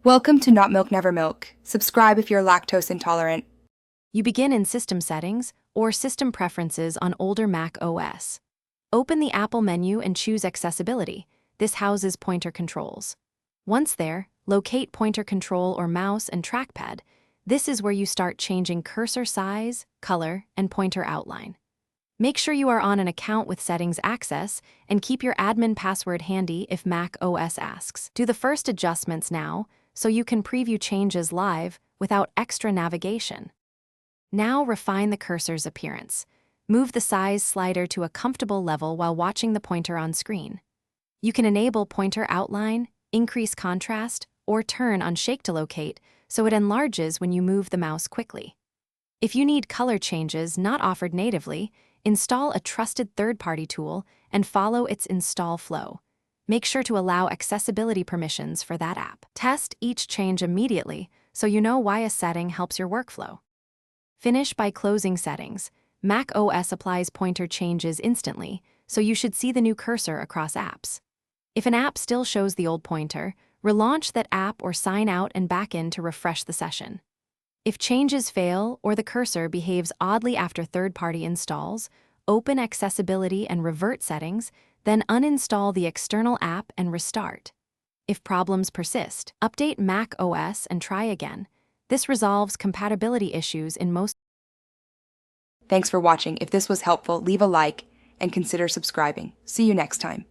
Welcome to Not Milk Never Milk. Subscribe if you're lactose intolerant. You begin in System Settings or System Preferences on older Mac OS. Open the Apple menu and choose Accessibility. This houses pointer controls. Once there, locate pointer control or mouse and trackpad. This is where you start changing cursor size, color, and pointer outline. Make sure you are on an account with settings access and keep your admin password handy if Mac OS asks. Do the first adjustments now so you can preview changes live without extra navigation. Now refine the cursor's appearance. Move the size slider to a comfortable level while watching the pointer on screen. You can enable pointer outline, increase contrast, or turn on shake to locate so it enlarges when you move the mouse quickly. If you need color changes not offered natively, install a trusted third-party tool and follow its install flow. Make sure to allow accessibility permissions for that app. Test each change immediately so you know why a setting helps your workflow. Finish by closing settings. Mac OS applies pointer changes instantly, so you should see the new cursor across apps. If an app still shows the old pointer, relaunch that app or sign out and back in to refresh the session. If changes fail or the cursor behaves oddly after third-party installs, open Accessibility and Revert settings, then uninstall the external app and restart. If problems persist, update Mac OS and try again. This resolves compatibility issues in most. Thanks for watching. If this was helpful, leave a like and consider subscribing. See you next time.